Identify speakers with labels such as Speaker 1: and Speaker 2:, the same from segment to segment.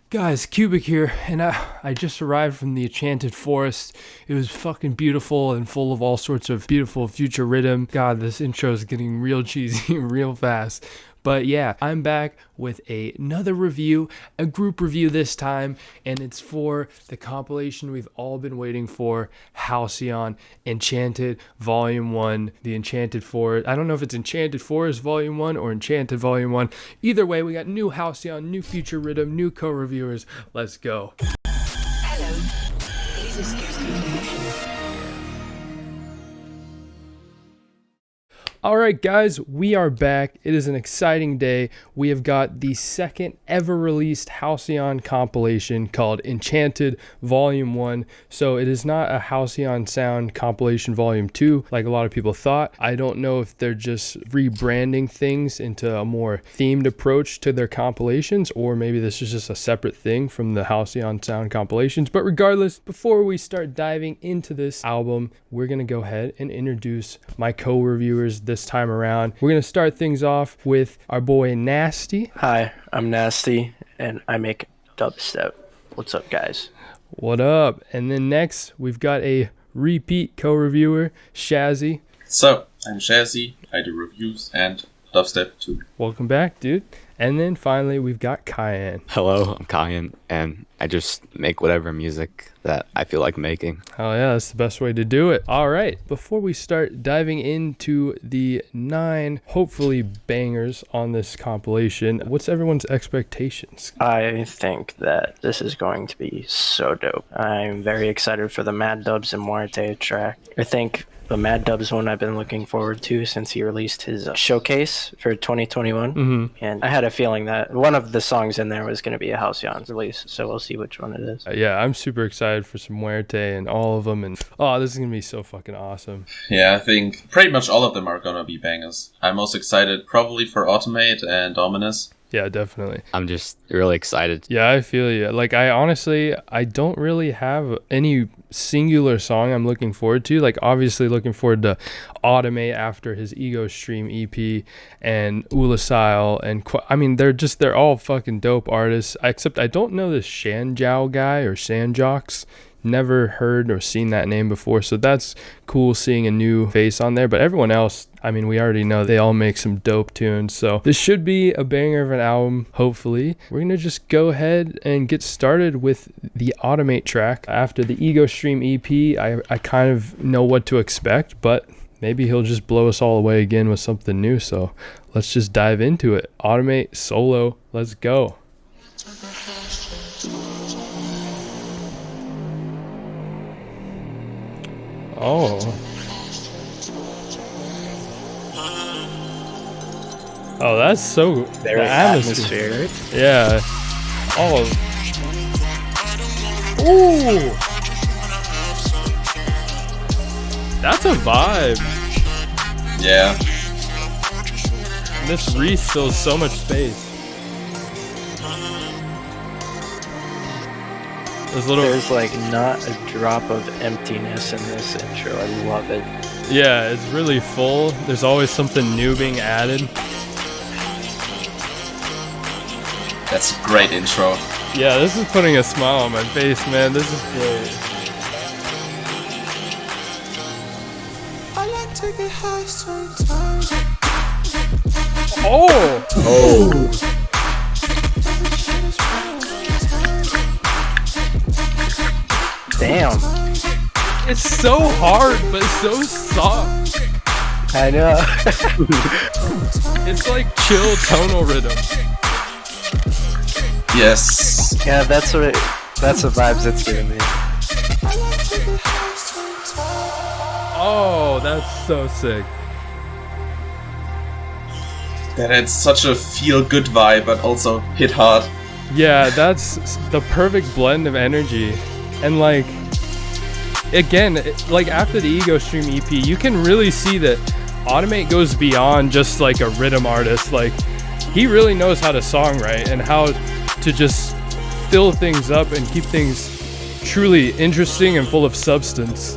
Speaker 1: Guys, Cubic here, and I just arrived from the Enchanted Forest. It was fucking beautiful and full of all sorts of beautiful future rhythm. God, this intro is getting real cheesy real fast. But yeah, I'm back with another review, a group review this time, and it's for the compilation we've all been waiting for, Halcyon, Enchanted Volume 1, the Enchanted Forest. I don't know if it's Enchanted Forest Volume 1 or Enchanted Volume 1. Either way, we got new Halcyon, new future rhythm, new co-reviewers. Let's go.
Speaker 2: Hello, please excuse me.
Speaker 1: All right, guys, we are back. It is an exciting day. We have got the second ever released Halcyon compilation called Enchanted Volume 1. So it is not a Halcyon Sound compilation Volume 2 like a lot of people thought. I don't know if they're just rebranding things into a more themed approach to their compilations, or maybe this is just a separate thing from the Halcyon Sound compilations. But regardless, before we start diving into this album, we're going to go ahead and introduce my co-reviewers this time around. We're going to start things off with our boy Nasty.
Speaker 3: Hi, I'm Nasty, and I make dubstep. What's up, guys?
Speaker 1: What up? And then next, we've got a repeat co-reviewer, Shazzy.
Speaker 4: So, I'm Shazzy. I do reviews and dubstep too.
Speaker 1: Welcome back, dude. And then finally, we've got Cayenne.
Speaker 5: Hello, I'm Cayenne, and I just make whatever music that I feel like making.
Speaker 1: Oh yeah, that's the best way to do it. All right, before we start diving into the 9, hopefully, bangers on this compilation, what's everyone's expectations?
Speaker 3: I think that this is going to be so dope. I'm very excited for the Mad Dubz and Muerte track. I think the Mad Dubz one I've been looking forward to since he released his showcase for 2021.
Speaker 1: Mm-hmm.
Speaker 3: And I had a feeling that one of the songs in there was going to be a Halcyon release, so we'll see which one it is.
Speaker 1: Yeah, I'm super excited for some Muerte and all of them, and oh, this is going to be so fucking awesome.
Speaker 4: Yeah, I think pretty much all of them are gonna be bangers. I'm most excited probably for Automhate and Aweminus.
Speaker 1: Yeah, definitely.
Speaker 5: I'm just really excited.
Speaker 1: Yeah, I feel you. Like, I honestly don't really have any singular song I'm looking forward to. Like, obviously looking forward to Automhate after his Ego Stream EP, and Oolacile, and they're all fucking dope artists. Except I don't know this Sanjaux guy or Sanjox. Never heard or seen that name before, so that's cool seeing a new face on there. But everyone else, I mean, we already know they all make some dope tunes, so this should be a banger of an album, hopefully. We're gonna just go ahead and get started with the Automate track. After the Ego Stream EP, I kind of know what to expect, but maybe he'll just blow us all away again with something new, so let's just dive into it. Automate solo, let's go. Oh. Oh, that's so
Speaker 3: Very atmospheric.
Speaker 1: Yeah. Oh. Ooh. That's a vibe.
Speaker 4: Yeah.
Speaker 1: And this wreath fills so much space.
Speaker 3: There's like not a drop of emptiness in this intro. I love it.
Speaker 1: Yeah, it's really full. There's always something new being added.
Speaker 4: That's a great intro.
Speaker 1: Yeah, this is putting a smile on my face, man. This is great. Oh!
Speaker 4: Oh!
Speaker 3: Damn.
Speaker 1: It's so hard, but so soft.
Speaker 3: I know.
Speaker 1: It's like chill tonal rhythm.
Speaker 4: Yes.
Speaker 3: Yeah, that's the vibes it's giving me.
Speaker 1: Oh, that's so sick.
Speaker 4: That had such a feel-good vibe, but also hit hard.
Speaker 1: Yeah, that's the perfect blend of energy. And like, again, like after the Ego Stream EP, you can really see that Automate goes beyond just like a rhythm artist. Like, he really knows how to songwrite and how to just fill things up and keep things truly interesting and full of substance.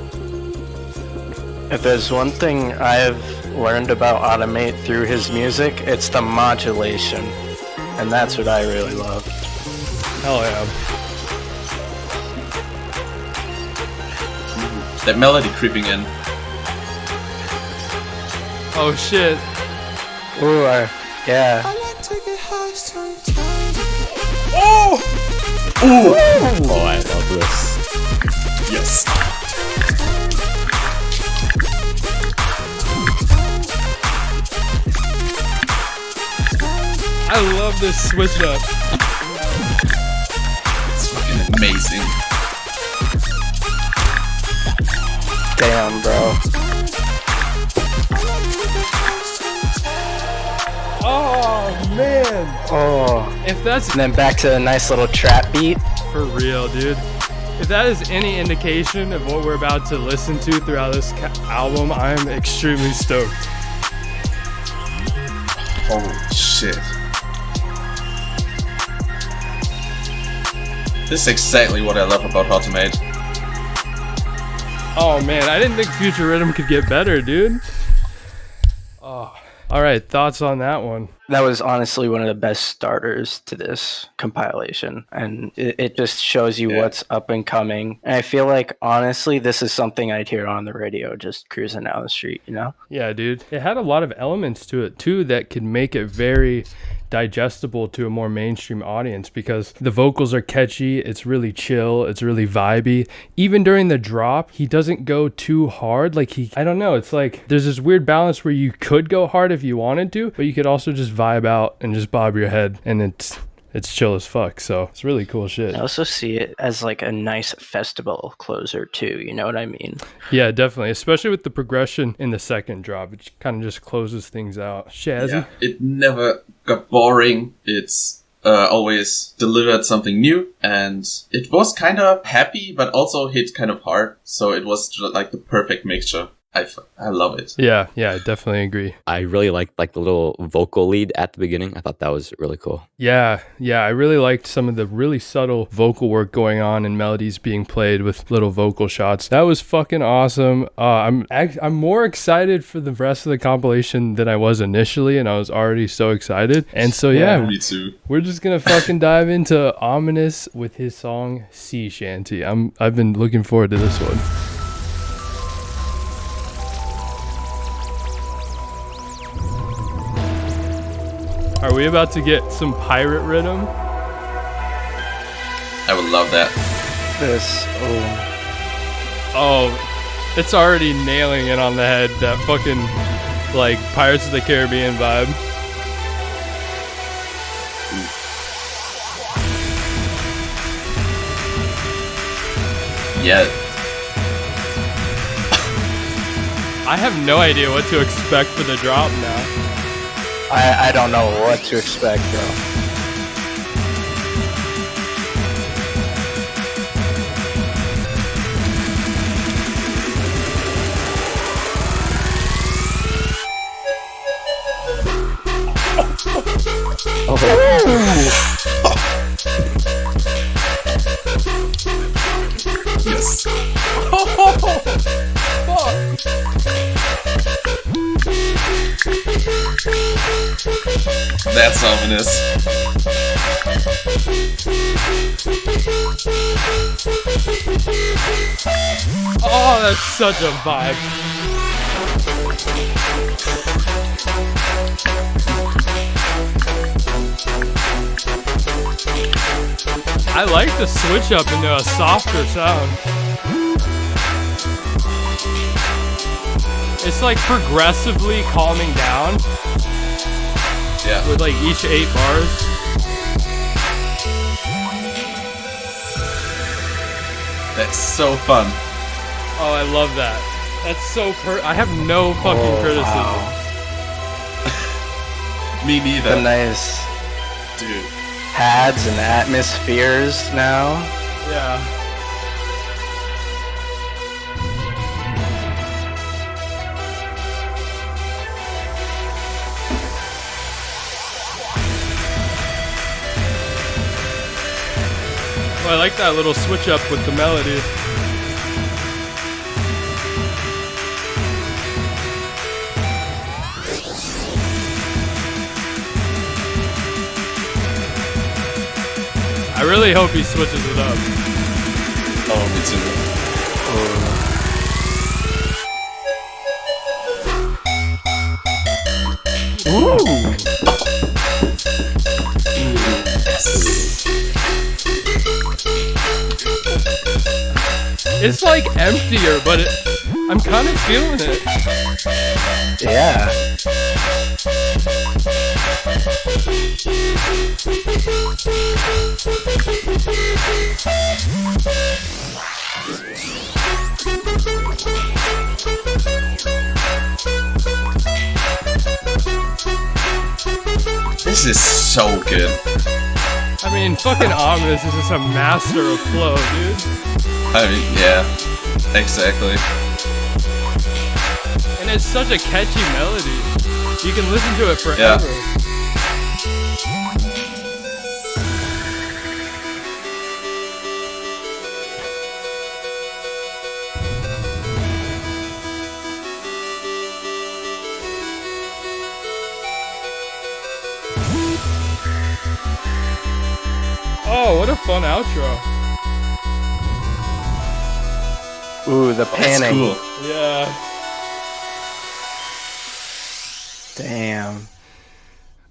Speaker 3: If there's one thing I've learned about Automate through his music, it's the modulation. And that's what I really love.
Speaker 1: Hell yeah.
Speaker 4: That melody creeping in.
Speaker 1: Oh shit.
Speaker 3: Ooh, yeah.
Speaker 4: Oh! Ooh!
Speaker 5: Oh, I love this.
Speaker 4: Yes.
Speaker 1: I love this switch up.
Speaker 4: It's fucking amazing.
Speaker 3: Damn, bro.
Speaker 1: Oh man.
Speaker 3: Oh.
Speaker 1: If that's
Speaker 3: And then back to a nice little trap beat.
Speaker 1: for real, dude. If that is any indication of what we're about to listen to throughout this album, I'm extremely stoked.
Speaker 4: Holy shit. This is exactly what I love about Automate.
Speaker 1: Oh man, I didn't think Future Riddim could get better, dude. Oh. All right, thoughts on that one?
Speaker 3: That was honestly one of the best starters to this compilation. And it just shows you what's up and coming. And I feel like, honestly, this is something I'd hear on the radio just cruising down the street, you know?
Speaker 1: Yeah, dude. It had a lot of elements to it, too, that could make it very digestible to a more mainstream audience because the vocals are catchy, it's really chill, it's really vibey. Even during the drop, he doesn't go too hard. Like I don't know, it's like there's this weird balance where you could go hard if you wanted to, but you could also just vibe out and just bob your head, and it's chill as fuck. So it's really cool shit.
Speaker 3: I also see it as like a nice festival closer too, you know what I mean?
Speaker 1: Yeah, definitely, especially with the progression in the second drop. It kind of just closes things out. Shazzy.
Speaker 4: Yeah, it never got boring. It's always delivered something new, and it was kind of happy, but also hit kind of hard. So it was like the perfect mixture. I love it.
Speaker 1: Yeah, I definitely agree.
Speaker 5: I really liked like the little vocal lead at the beginning. I thought that was really cool.
Speaker 1: Yeah, I really liked some of the really subtle vocal work going on and melodies being played with little vocal shots. That was fucking awesome. I'm more excited for the rest of the compilation than I was initially, and I was already so excited. And so yeah,
Speaker 4: Me too.
Speaker 1: we're just gonna fucking dive into Aweminus with his song Sea Shanty. I've been looking forward to this one. Are we about to get some pirate rhythm?
Speaker 4: I would love that.
Speaker 1: Oh, it's already nailing it on the head. That fucking, like, Pirates of the Caribbean vibe.
Speaker 4: Yeah.
Speaker 1: I have no idea what to expect for the drop now.
Speaker 3: I don't know what to expect, bro.
Speaker 4: Yes. That's ominous.
Speaker 1: Oh, that's such a vibe. I like the switch up into a softer sound. It's like progressively calming down.
Speaker 4: Yeah.
Speaker 1: With like each 8 bars.
Speaker 4: That's so fun.
Speaker 1: Oh, I love that. That's so I have no fucking criticism.
Speaker 3: Wow.
Speaker 4: Me neither.
Speaker 3: The nice
Speaker 4: Dude.
Speaker 3: pads and atmospheres now.
Speaker 1: Yeah. Oh, I like that little switch up with the melody. I really hope he switches it up.
Speaker 4: Oh, me too.
Speaker 1: It's like emptier, but I'm kind of feeling it.
Speaker 3: Yeah.
Speaker 4: This is so good.
Speaker 1: I mean, fucking Aweminus is just a master of flow, dude.
Speaker 4: I mean, yeah, exactly.
Speaker 1: And it's such a catchy melody. You can listen to it forever.
Speaker 4: Yeah.
Speaker 1: Oh, what a fun outro.
Speaker 3: Ooh, the
Speaker 4: That's
Speaker 3: panning.
Speaker 4: cool.
Speaker 1: Yeah.
Speaker 3: Damn.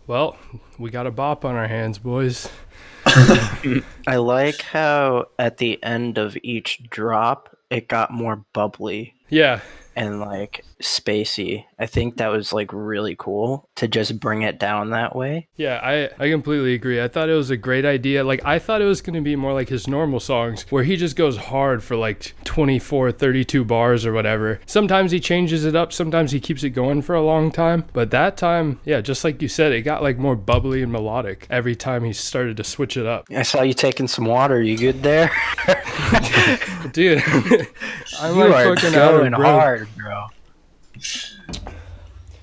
Speaker 1: Well, we got a bop on our hands, boys.
Speaker 3: I like how at the end of each drop, it got more bubbly
Speaker 1: Yeah.
Speaker 3: and like spacey. I think that was like really cool to just bring it down that way.
Speaker 1: Yeah, I completely agree. I thought it was a great idea. Like, I thought it was going to be more like his normal songs where he just goes hard for like 24, 32 bars or whatever. Sometimes he changes it up. Sometimes he keeps it going for a long time. But that time, yeah, just like you said, it got like more bubbly and melodic every time he started to switch it up.
Speaker 3: I saw you taking some water. You good there?
Speaker 1: Dude, I'm
Speaker 3: You
Speaker 1: like
Speaker 3: are
Speaker 1: fucking out of
Speaker 3: going
Speaker 1: breath.
Speaker 3: hard, bro.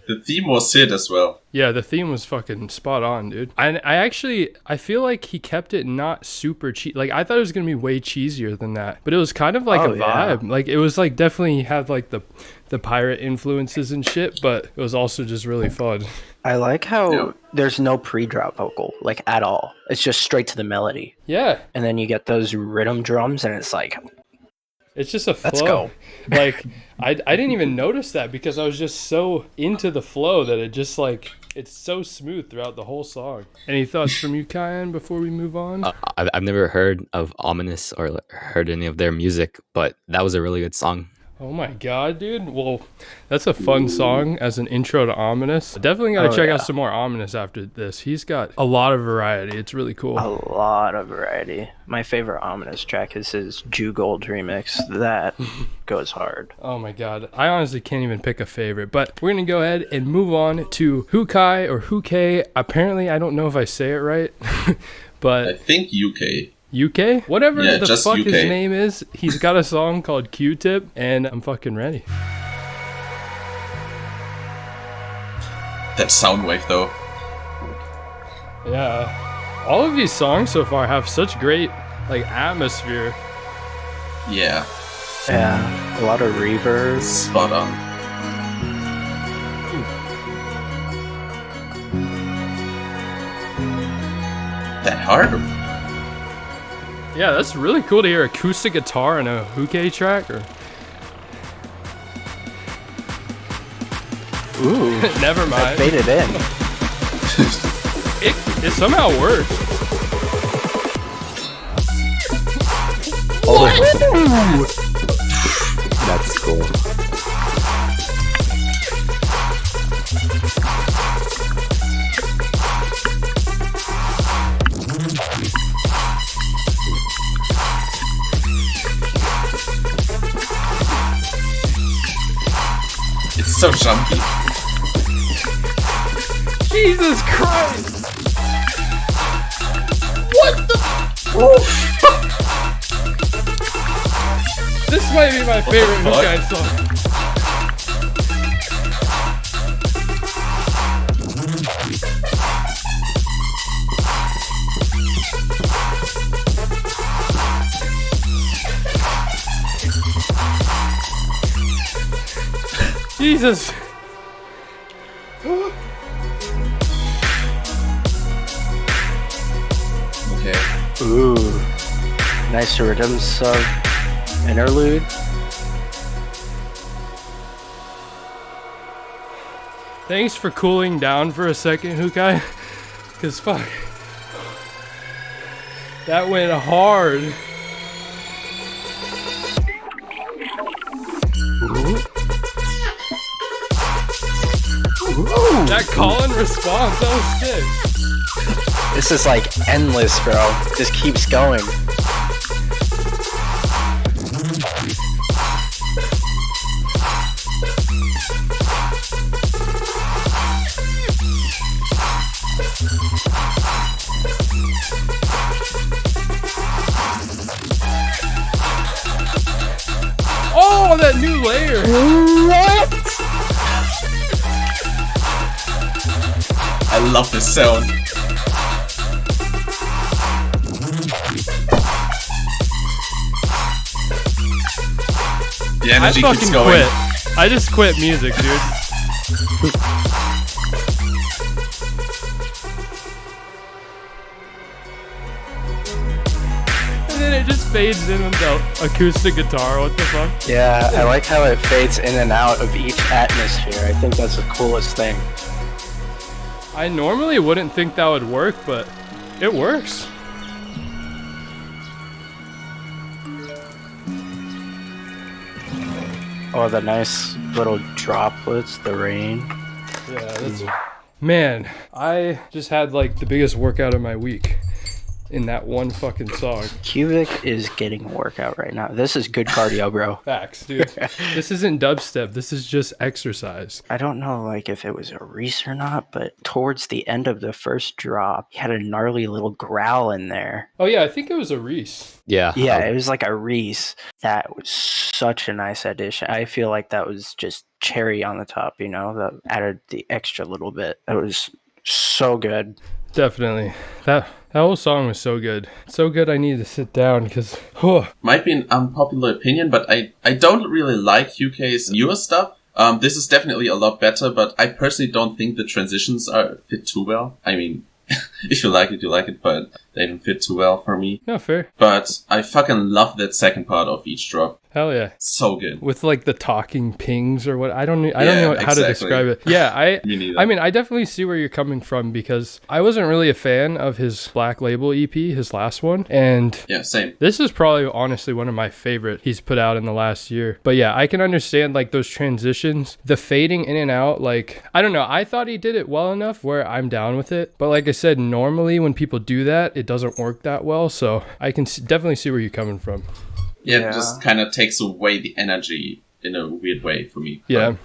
Speaker 4: The theme was hit as well.
Speaker 1: Yeah, the theme was fucking spot on, dude. And I feel like he kept it not super cheap. Like, I thought it was gonna be way cheesier than that, but it was kind of like
Speaker 3: Oh,
Speaker 1: a
Speaker 3: yeah.
Speaker 1: vibe. Like, it was like definitely had like the pirate influences and shit, but it was also just really fun.
Speaker 3: I like how
Speaker 4: Yeah.
Speaker 3: there's no pre-drop vocal, like at all. It's just straight to the melody.
Speaker 1: Yeah,
Speaker 3: And then you get those rhythm drums, and it's like,
Speaker 1: it's just a flow.
Speaker 3: let's go.
Speaker 1: Like, I didn't even notice that because I was just so into the flow that it just like, it's so smooth throughout the whole song. Any thoughts from you, Kyan, before we move on?
Speaker 5: I've never heard of Ominous or heard any of their music, but that was a really good song.
Speaker 1: Oh my god, dude. Well, that's a fun song as an intro to Aweminus. Definitely got to
Speaker 3: Oh,
Speaker 1: check
Speaker 3: yeah.
Speaker 1: out some more Aweminus after this. He's got a lot of variety. It's really cool.
Speaker 3: A lot of variety. My favorite Ominous track is his Jew Gold remix. That goes hard.
Speaker 1: Oh my god. I honestly can't even pick a favorite, but we're going to go ahead and move on to Hukae or Hukae. Apparently, I don't know if I say it right,
Speaker 4: I
Speaker 1: but
Speaker 4: think UK.
Speaker 1: UK? Whatever
Speaker 4: Yeah,
Speaker 1: the
Speaker 4: just
Speaker 1: fuck his
Speaker 4: UK.
Speaker 1: name is, he's got a song called Q-Tip, and I'm fucking ready.
Speaker 4: That sound wave though.
Speaker 1: Yeah. All of these songs so far have such great like atmosphere.
Speaker 4: Yeah,
Speaker 3: Yeah, a lot of reverb.
Speaker 4: spot on. That hard?
Speaker 1: Yeah, that's really cool to hear acoustic guitar in a Hukae track. Or
Speaker 3: Ooh,
Speaker 1: never mind.
Speaker 3: faded in.
Speaker 1: It somehow works.
Speaker 5: That's cool.
Speaker 4: It's so jumpy.
Speaker 1: Jesus Christ! This might be my favorite
Speaker 4: fuck?
Speaker 1: Hukae song. Jesus.
Speaker 4: Okay.
Speaker 3: Ooh, nice Riddim sub interlude.
Speaker 1: Thanks for cooling down for a second, Hukae. Cause fuck, that went hard. That call and response, that was sick.
Speaker 3: This is like endless, bro. Just keeps going.
Speaker 1: Oh, that new layer.
Speaker 3: What?
Speaker 4: I love this sound. The
Speaker 1: I
Speaker 4: energy
Speaker 1: fucking
Speaker 4: keeps going.
Speaker 1: quit. I just quit music, dude. And then it just fades in with the acoustic guitar. What the fuck?
Speaker 3: Yeah, I like how it fades in and out of each atmosphere. I think that's the coolest thing.
Speaker 1: I normally wouldn't think that would work, but it works.
Speaker 3: Oh, the nice little droplets, the rain.
Speaker 1: Yeah, that's... Man, I just had like the biggest workout of my week in that one fucking song.
Speaker 3: Qbik is getting a workout right now. This is good cardio, bro.
Speaker 1: Facts, dude. This isn't dubstep. This is just exercise.
Speaker 3: I don't know like if it was a Reese or not, but towards the end of the first drop, he had a gnarly little growl in there.
Speaker 1: Oh yeah, I think it was a Reese.
Speaker 5: Yeah.
Speaker 3: Yeah, it was like a Reese. That was such a nice addition. I feel like that was just cherry on the top, you know, that added the extra little bit. That was so good.
Speaker 1: Definitely. That whole song was so good. So good I need to sit down because...
Speaker 4: Might be an unpopular opinion, but I don't really like Hukae's newer stuff. This is definitely a lot better, but I personally don't think the transitions are fit too well. I mean, if you like it, but they don't fit too well for me.
Speaker 1: No, fair.
Speaker 4: But I fucking love that second part of each drop.
Speaker 1: Hell yeah.
Speaker 4: So good.
Speaker 1: With like the talking pings or what, I don't know how to
Speaker 4: exactly.
Speaker 1: describe it. Yeah,
Speaker 4: Me neither.
Speaker 1: I mean, I definitely see where you're coming from because I wasn't really a fan of his Black Label EP, his last one, and
Speaker 4: Yeah, same.
Speaker 1: this is probably honestly one of my favorite he's put out in the last year. But yeah, I can understand like those transitions, the fading in and out. Like, I don't know, I thought he did it well enough where I'm down with it. But like I said, normally when people do that, it doesn't work that well. So I can definitely see where you're coming from.
Speaker 4: Yeah,
Speaker 3: Yeah.
Speaker 4: it just kind of takes away the energy in a weird way for me.
Speaker 1: Yeah.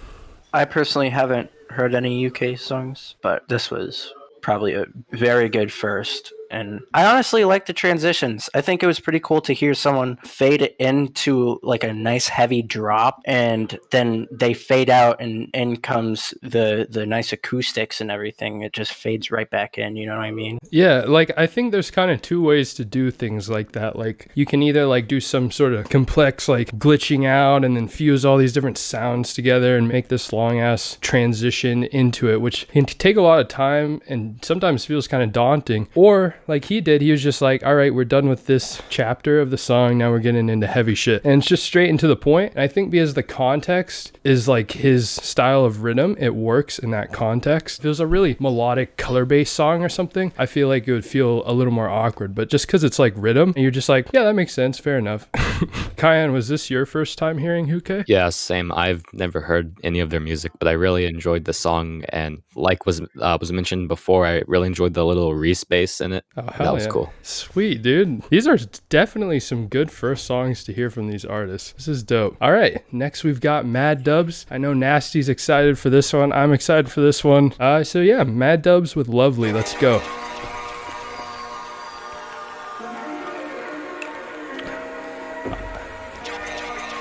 Speaker 3: I personally haven't heard any UK songs, but this was probably a very good first. And I honestly like the transitions. I think it was pretty cool to hear someone fade it into like a nice heavy drop, and then they fade out, and in comes the nice acoustics and everything. It just fades right back in. You know what I mean?
Speaker 1: Yeah, like I think there's kind of two ways to do things like that. Like you can either like do some sort of complex like glitching out and then fuse all these different sounds together and make this long ass transition into it, which can take a lot of time and sometimes feels kind of daunting. Or like he did, he was just like, all right, we're done with this chapter of the song, now we're getting into heavy shit, and it's just straight into the point. And I think because the context is like his style of rhythm, it works in that context. If it was a really melodic color-based song or something, I feel like it would feel a little more awkward. But just because it's like rhythm and you're just like, yeah, that makes sense, fair enough. Kyan, was this your first time hearing Hukae?
Speaker 5: Yeah, same. I've never heard any of their music, but I really enjoyed the song, and like was mentioned before, I really enjoyed the little Reese bass in it.
Speaker 1: Oh, hell
Speaker 5: That was
Speaker 1: yeah.
Speaker 5: cool.
Speaker 1: Sweet, dude. These are definitely some good first songs to hear from these artists. This is dope. All right, next we've got Mad Dubz. I know Nasty's excited for this one. I'm excited for this one. So yeah, Mad Dubz with Lovlee. Let's go.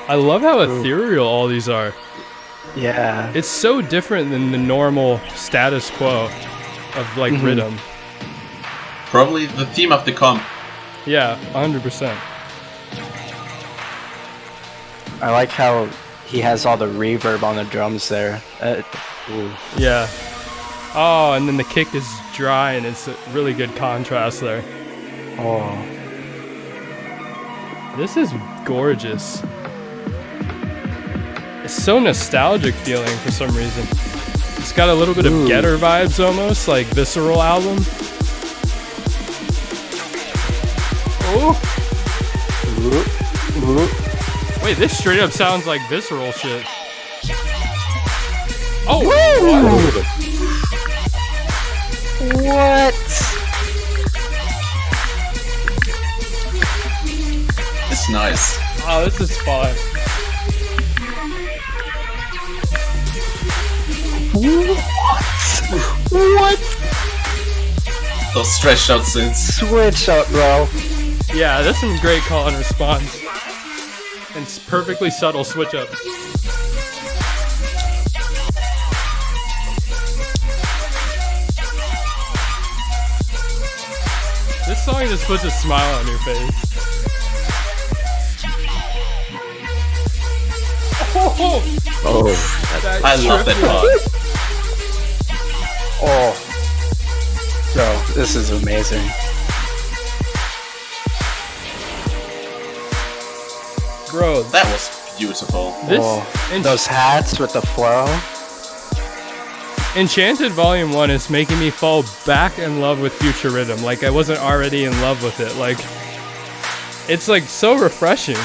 Speaker 1: I love how ethereal all these are.
Speaker 3: Yeah.
Speaker 1: It's so different than the normal status quo of like rhythm.
Speaker 4: Probably the theme of the comp.
Speaker 1: Yeah, 100%.
Speaker 3: I like how he has all the reverb on the drums there. Ooh.
Speaker 1: Yeah. Oh, and then the kick is dry and it's a really good contrast there.
Speaker 3: Oh.
Speaker 1: This is gorgeous. It's so nostalgic feeling for some reason. It's got a little bit of Getter vibes almost, like Visceral album. Oh! Wait, this straight up sounds like Visceral shit. Oh!
Speaker 3: What?
Speaker 4: It's nice.
Speaker 1: Oh, this is fun.
Speaker 3: What?
Speaker 4: Those stretched out synths.
Speaker 3: Switch up, bro.
Speaker 1: Yeah, that's some great call and response. And perfectly subtle switch up. This song just puts a smile on your face.
Speaker 5: Oh,
Speaker 4: I love that part.
Speaker 3: Oh. Bro, this is amazing.
Speaker 1: Bro,
Speaker 4: That was beautiful.
Speaker 1: this
Speaker 3: Those hats with the flow.
Speaker 1: Enchanted Volume 1 is making me fall back in love with Future Riddim. Like I wasn't already in love with it. Like, it's like so refreshing.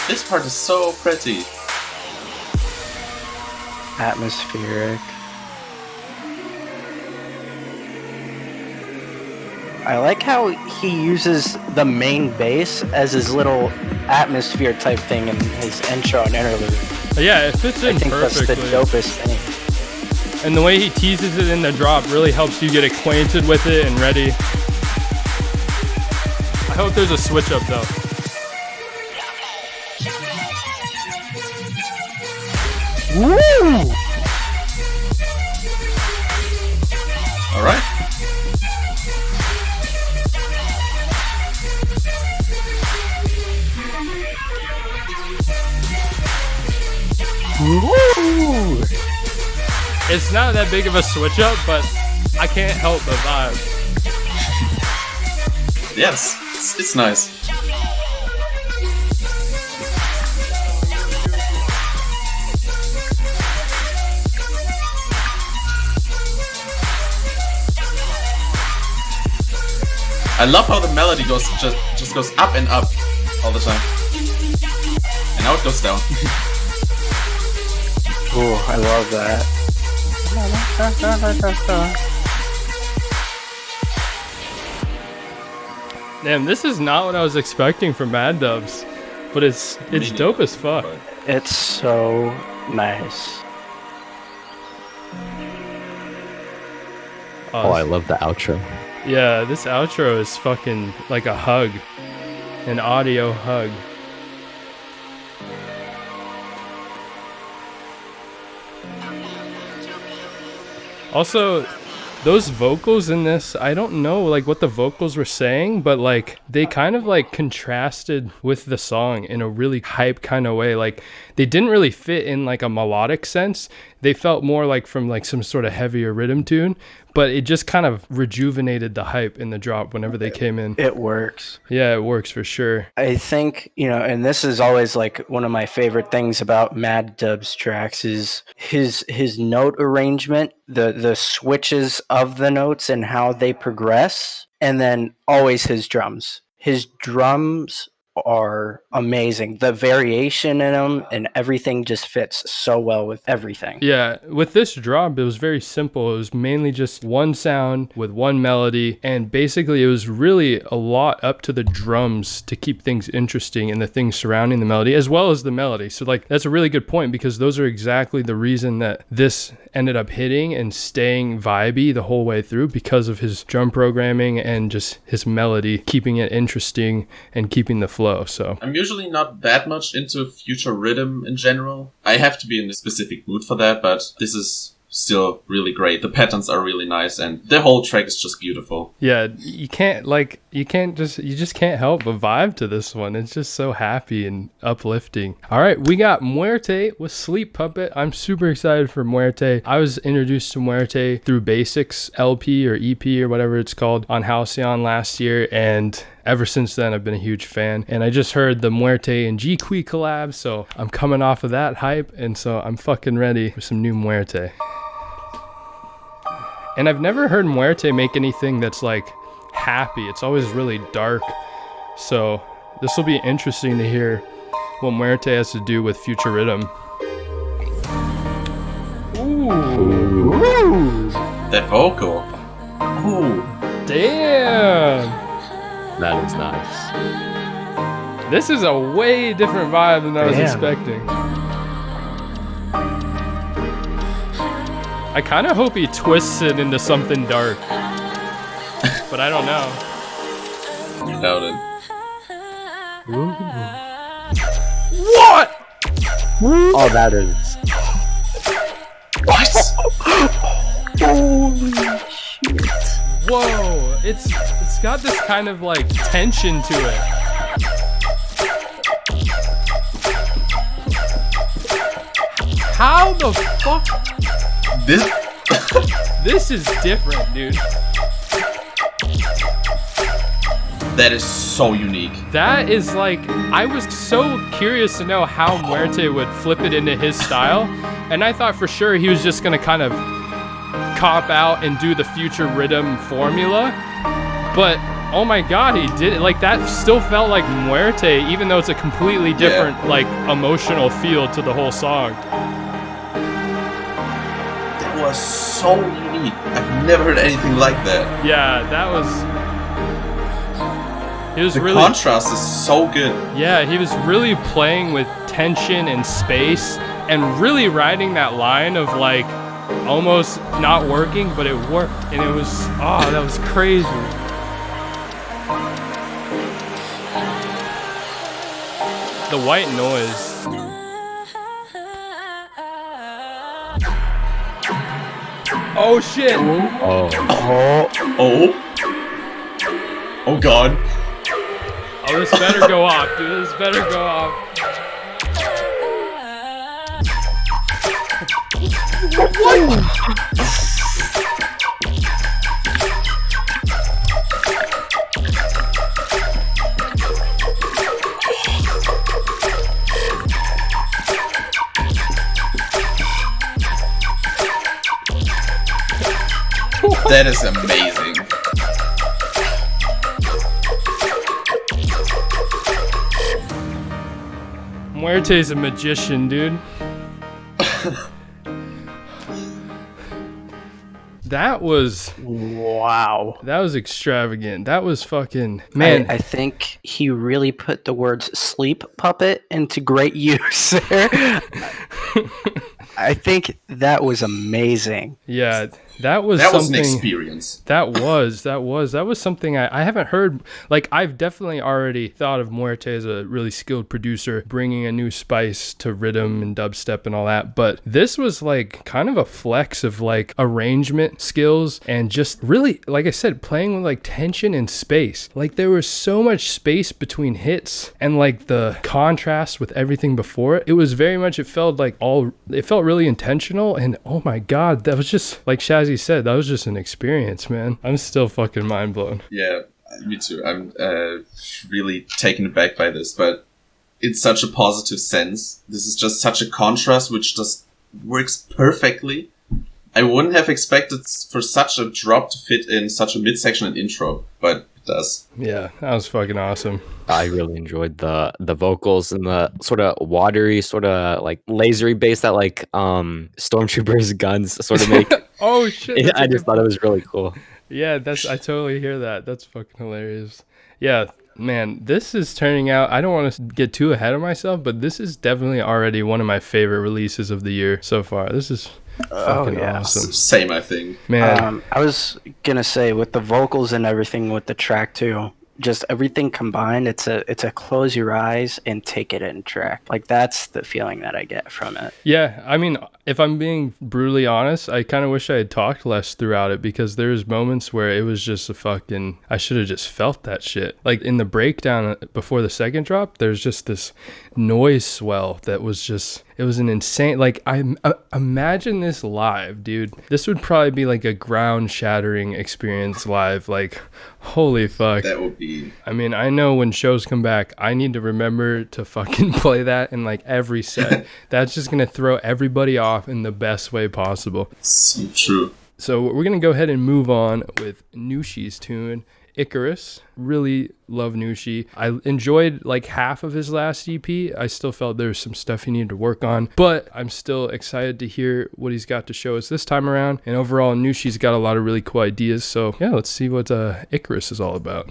Speaker 4: This part is so pretty.
Speaker 3: Atmospheric. I like how he uses the main bass as his little atmosphere type thing in his intro and interlude.
Speaker 1: Yeah, it fits in
Speaker 3: I think
Speaker 1: perfectly.
Speaker 3: that's the dopest thing.
Speaker 1: And the way he teases it in the drop really helps you get acquainted with it and ready. I hope there's a switch up though.
Speaker 3: Woo!
Speaker 4: Alright.
Speaker 3: Woo!
Speaker 1: It's not that big of a switch up, but I can't help but vibe.
Speaker 4: Yes, it's nice. I love how the melody goes just goes up and up all the time. And now it goes down.
Speaker 3: Ooh, I love that.
Speaker 1: Damn, this is not what I was expecting from Mad Dubz, but it's dope as fuck.
Speaker 3: It's so nice.
Speaker 5: Oh, I love the outro.
Speaker 1: Yeah, this outro is fucking like a hug, an audio hug. Also, those vocals in this, I don't know like what the vocals were saying, but like they kind of like contrasted with the song in a really hype kind of way. Like they didn't really fit in like a melodic sense. They felt more like from like some sort of heavier rhythm tune, but it just kind of rejuvenated the hype in the drop whenever they came in.
Speaker 3: It works.
Speaker 1: Yeah, it works for sure.
Speaker 3: I think, you know, and this is always like one of my favorite things about Mad Dubz tracks is his note arrangement, the switches of the notes and how they progress, and then always his drums. His drums are amazing. The variation in them and everything just fits so well with everything.
Speaker 1: Yeah, with this drop, it was very simple. It was mainly just one sound with one melody, and basically it was really a lot up to the drums to keep things interesting and the things surrounding the melody, as well as the melody. So like that's a really good point, because those are exactly the reason that this ended up hitting and staying vibey the whole way through, because of his drum programming and just his melody, keeping it interesting and keeping the flow. So
Speaker 4: I'm usually not that much into future rhythm in general. I have to be in a specific mood for that, but this is still really great. The patterns are really nice, and the whole track is just beautiful.
Speaker 1: Yeah, you just can't help but vibe to this one. It's just so happy and uplifting. All right, we got Muerte with Sleep Puppet. I'm super excited for Muerte. I was introduced to Muerte through Basics LP or EP or whatever it's called on Halcyon last year, and ever since then I've been a huge fan. And I just heard the Muerte and qwaston collab, so I'm coming off of that hype, and so I'm fucking ready for some new Muerte. And I've never heard Muerte make anything that's like happy. It's always really dark. So this will be interesting to hear what Muerte has to do with future Riddim.
Speaker 3: Ooh.
Speaker 4: That vocal. Ooh.
Speaker 1: Damn.
Speaker 5: That is nice.
Speaker 1: This is a way different vibe than I was expecting. I kind of hope he twists it into something dark. But I don't know.
Speaker 4: Doubt it.
Speaker 1: What?
Speaker 5: Oh, that is.
Speaker 4: What?
Speaker 3: Holy shit.
Speaker 1: Whoa. It's got this kind of like tension to it. How the fuck? This is different, dude.
Speaker 4: That is so unique.
Speaker 1: That is like, I was so curious to know how Muerte would flip it into his style, and I thought for sure he was just gonna kind of cop out and do the future Riddim formula, but oh my god, he did it. Like, that still felt like Muerte, even though it's a completely different like emotional feel to the whole song.
Speaker 4: That was so unique. I've never heard anything like that.
Speaker 1: Yeah, that was. He was
Speaker 4: The
Speaker 1: really.
Speaker 4: contrast is so good.
Speaker 1: Yeah, he was really playing with tension and space, and really riding that line of like almost not working, but it worked, and it was that was crazy. The white noise. Oh shit!
Speaker 5: Oh.
Speaker 4: Oh god.
Speaker 1: Oh, this better go off, dude. This better go off.
Speaker 4: That is amazing.
Speaker 1: Muerte's a magician, dude. That was
Speaker 3: Wow.
Speaker 1: That was extravagant. That was fucking man.
Speaker 3: I think he really put the words sleep puppet into great use there. I think that was amazing.
Speaker 1: Yeah, that was
Speaker 4: That was
Speaker 1: something.
Speaker 4: an experience.
Speaker 1: That was something I haven't heard. Like, I've definitely already thought of Muerte as a really skilled producer, bringing a new spice to rhythm and dubstep and all that. But this was like kind of a flex of like arrangement skills and just really, like I said, playing with like tension and space. Like, there was so much space between hits, and like the contrast with everything before it. It was very much, it felt really intentional. And oh my god, that was just like Shazzy said, that was just an experience, man. I'm still fucking mind blown.
Speaker 4: Yeah, me too. I'm really taken aback by this, but in such a positive sense. This is just such a contrast which just works perfectly. I wouldn't have expected for such a drop to fit in such a midsection and intro, but it does.
Speaker 1: Yeah, that was fucking awesome.
Speaker 5: I really enjoyed the vocals and the sort of watery, sort of like lasery bass that like Stormtroopers guns sort of make.
Speaker 1: Oh shit!
Speaker 5: I just thought it was really cool.
Speaker 1: Yeah, I totally hear that. That's fucking hilarious. Yeah, man, this is turning out. I don't want to get too ahead of myself, but this is definitely already one of my favorite releases of the year so far. This is fucking awesome.
Speaker 4: Same, I think.
Speaker 1: Man,
Speaker 3: I was gonna say, with the vocals and everything with the track too, just everything combined, it's a close your eyes and take it in track. Like, that's the feeling that I get from it.
Speaker 1: yeah, I mean, If I'm being brutally honest, I kind of wish I had talked less throughout it, because there's moments where it was just a fucking, I should have just felt that shit. Like in the breakdown before the second drop, there's just this noise swell that was just, it was an insane, like imagine this live, dude. This would probably be like a ground shattering experience live. Like, holy fuck.
Speaker 4: That would be...
Speaker 1: I mean, I know when shows come back, I need to remember to fucking play that in like every set. That's just going to throw everybody off in the best way possible.
Speaker 4: So true.
Speaker 1: So we're going to go ahead and move on with NUU HI's tune, Icarus. Really love NUU HI. I enjoyed like half of his last EP. I still felt there was some stuff he needed to work on, but I'm still excited to hear what he's got to show us this time around. And overall, NUU HI's got a lot of really cool ideas. So yeah, let's see what Icarus is all about.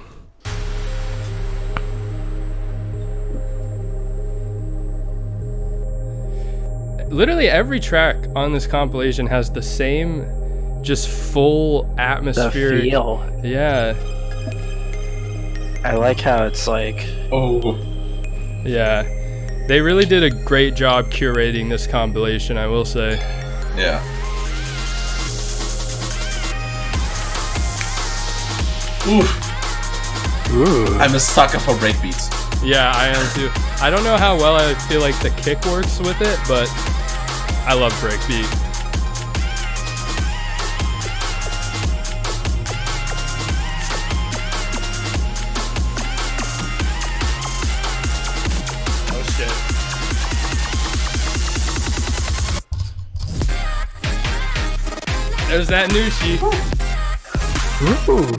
Speaker 1: Literally every track on this compilation has the same just full atmosphere.
Speaker 3: The feel.
Speaker 1: Yeah.
Speaker 3: I like how it's like...
Speaker 4: Oh.
Speaker 1: Yeah. They really did a great job curating this compilation, I will say.
Speaker 4: Yeah. Ooh. I'm a sucker for breakbeats.
Speaker 1: Yeah, I am too. I don't know how well I feel like the kick works with it, but I love breakbeat. There's that NUU HI.
Speaker 3: Ooh.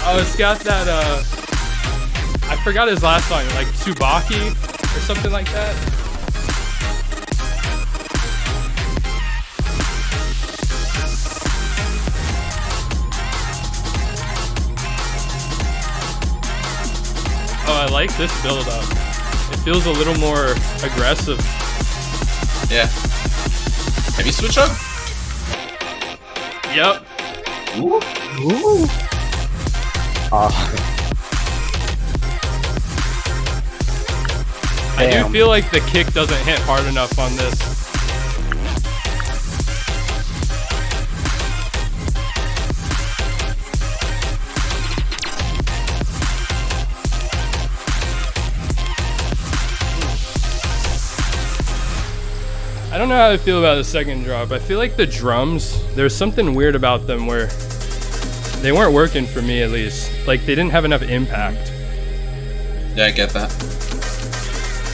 Speaker 1: Oh, it's got that, I forgot his last song, like Tsubaki or something like that. Oh, I like this build up. It feels a little more aggressive.
Speaker 4: Yeah. Heavy switch up?
Speaker 1: Yep.
Speaker 4: Ooh.
Speaker 3: Ooh.
Speaker 1: I do feel like the kick doesn't hit hard enough on this. I don't know how I feel about the second drop. I feel like the drums, there's something weird about them where they weren't working for me, at least. Like, they didn't have enough impact.
Speaker 4: Yeah, I get that.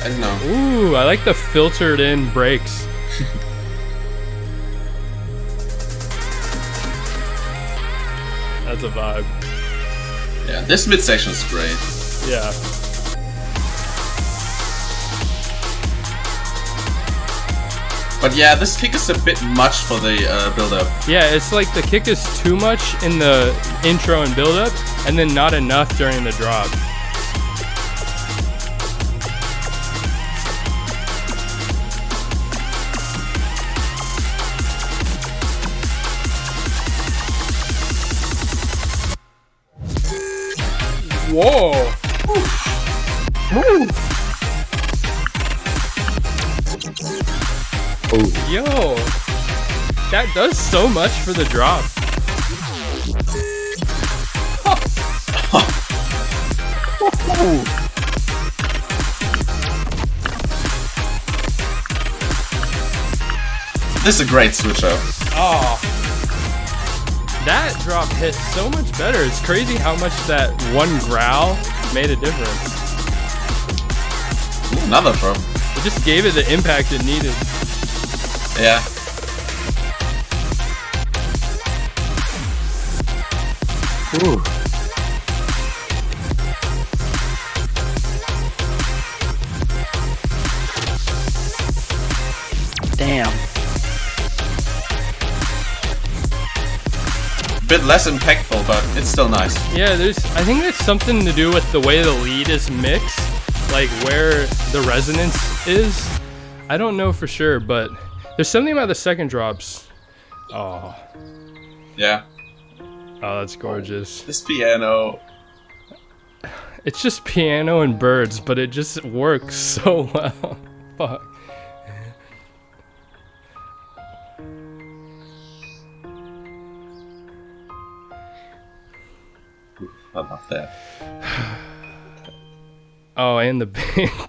Speaker 4: I don't know.
Speaker 1: Ooh, I like the filtered in breaks. That's a vibe.
Speaker 4: Yeah, this mid section is great.
Speaker 1: Yeah.
Speaker 4: But yeah, this kick is a bit much for the build-up.
Speaker 1: Yeah, it's like the kick is too much in the intro and build-up, and then not enough during the drop. Whoa! Woo. Yo, that does so much for the drop.
Speaker 4: This is a great switch up.
Speaker 1: Oh, that drop hit so much better. It's crazy how much that one growl made a difference.
Speaker 4: Ooh, another drop.
Speaker 1: It just gave it the impact it needed.
Speaker 4: Yeah.
Speaker 3: Ooh. Damn.
Speaker 4: Bit less impactful, but it's still nice.
Speaker 1: Yeah, I think there's something to do with the way the lead is mixed, like where the resonance is. I don't know for sure, but there's something about the second drops. Oh.
Speaker 4: Yeah.
Speaker 1: Oh, that's gorgeous.
Speaker 4: This piano.
Speaker 1: It's just piano and birds, but it just works so well. Fuck.
Speaker 4: I love that.
Speaker 1: Oh, and the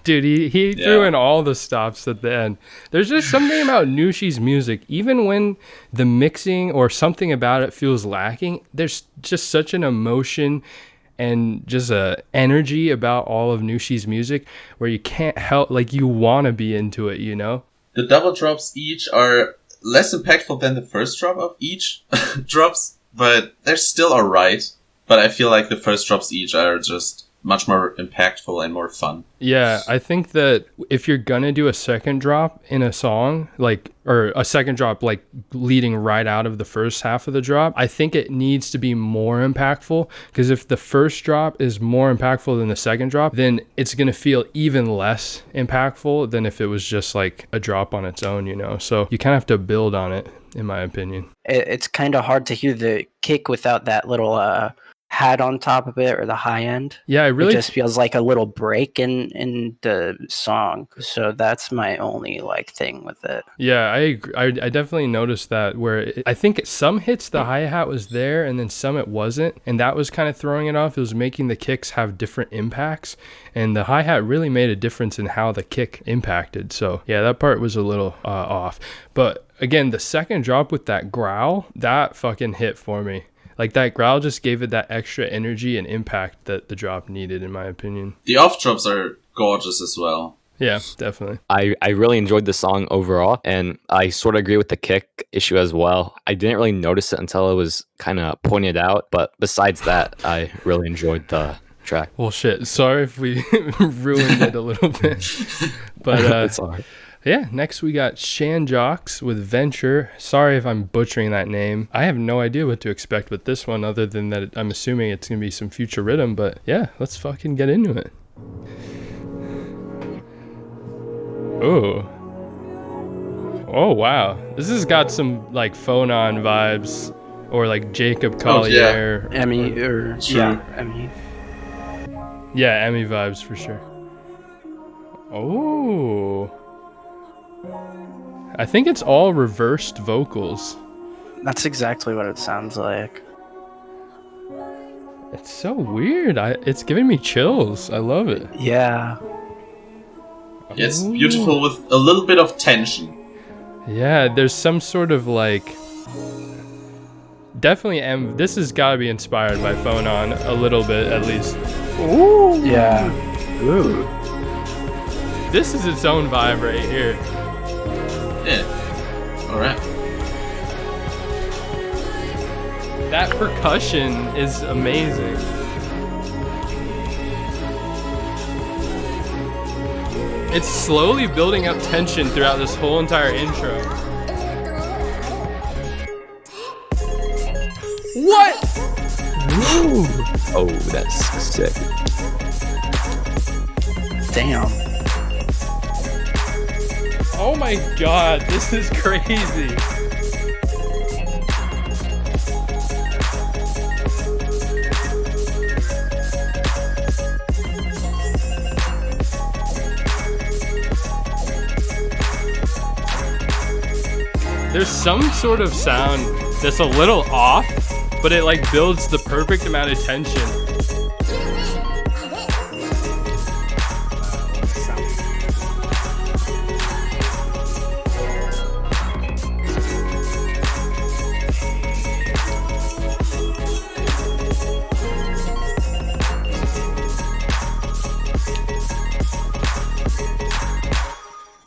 Speaker 1: dude, he threw in all the stops at the end. There's just something about NUU HI's music, even when the mixing or something about it feels lacking, there's just such an emotion and just a energy about all of NUU HI's music where you can't help, like, you want to be into it, you know?
Speaker 4: The double drops each are less impactful than the first drop of each drops, but they're still alright. But I feel like the first drops each are just much more impactful and more fun.
Speaker 1: Yeah, I think that if you're gonna do a second drop in a song, like, or a second drop like leading right out of the first half of the drop, I think it needs to be more impactful, because if the first drop is more impactful than the second drop, then it's gonna feel even less impactful than if it was just like a drop on its own, you know? So you kind of have to build on it, in my opinion.
Speaker 3: It's kind of hard to hear the kick without that little hat on top of it, or the high end.
Speaker 1: Yeah,
Speaker 3: it just feels like a little break in the song. So that's my only like thing with it.
Speaker 1: Yeah, I agree. I definitely noticed that, where I think some hits the hi-hat was there and then some it wasn't, and that was kind of throwing it off. It was making the kicks have different impacts, and the hi-hat really made a difference in how the kick impacted. So yeah, that part was a little off. But again, the second drop with that growl, that fucking hit for me. Like, that growl just gave it that extra energy and impact that the drop needed, in my opinion.
Speaker 4: The off drops are gorgeous as well.
Speaker 1: Yeah, definitely.
Speaker 5: I really enjoyed the song overall, and I sort of agree with the kick issue as well. I didn't really notice it until it was kind of pointed out, but besides that, I really enjoyed the track.
Speaker 1: Well, shit. Sorry if we ruined it a little bit. But
Speaker 5: it's all right.
Speaker 1: Yeah, next we got Sanjaux with Venture. Sorry if I'm butchering that name. I have no idea what to expect with this one, other than that I'm assuming it's going to be some future Riddim, but yeah, let's fucking get into it. Oh. Oh, wow. This has got some, like, Phonon vibes, or, like, Jacob Collier.
Speaker 3: Oh, yeah. Emmy, or...
Speaker 4: True.
Speaker 3: Yeah, Emmy.
Speaker 1: Yeah, Emmy vibes for sure. Oh. I think it's all reversed vocals.
Speaker 3: That's exactly what it sounds like.
Speaker 1: It's so weird. It's giving me chills. I love it.
Speaker 3: Yeah.
Speaker 4: It's beautiful with a little bit of tension.
Speaker 1: Yeah, there's some sort of like... Definitely, this has got to be inspired by Phonon a little bit, at least.
Speaker 3: Ooh. Yeah. Ooh.
Speaker 1: This is its own vibe right here.
Speaker 4: Yeah. Alright.
Speaker 1: That percussion is amazing. It's slowly building up tension throughout this whole entire intro. What?
Speaker 5: Ooh. Oh, that's sick.
Speaker 3: Damn.
Speaker 1: Oh my god, this is crazy. There's some sort of sound that's a little off, but it like builds the perfect amount of tension.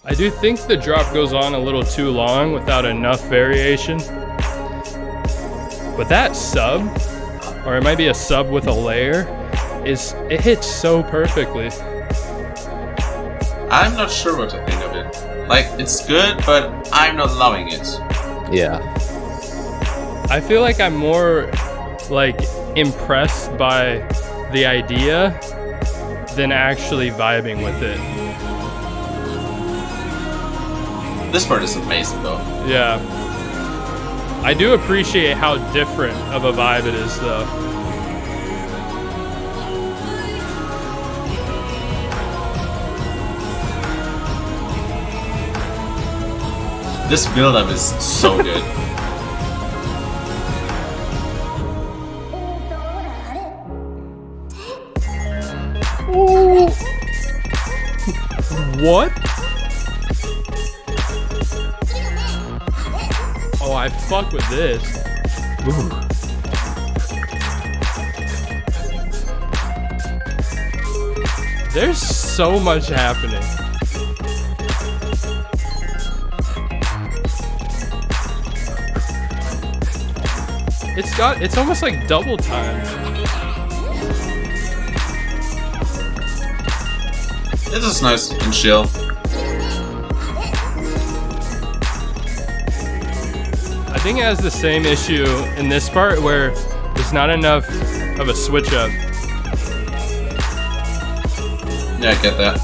Speaker 1: I do think the drop goes on a little too long without enough variation. But that sub, or it might be a sub with a layer, it hits so perfectly.
Speaker 4: I'm not sure what to think of it. Like, it's good, but I'm not loving it.
Speaker 5: Yeah.
Speaker 1: I feel like I'm more like impressed by the idea than actually vibing with it.
Speaker 4: This part is amazing though.
Speaker 1: Yeah. I do appreciate how different of a vibe it is though.
Speaker 4: This build-up is so good.
Speaker 1: Ooh. What? Oh, I fuck with this. Ooh. There's so much happening. It's almost like double time.
Speaker 4: This is nice and chill.
Speaker 1: I think it has the same issue in this part where there's not enough of a switch up.
Speaker 4: Yeah, I get that.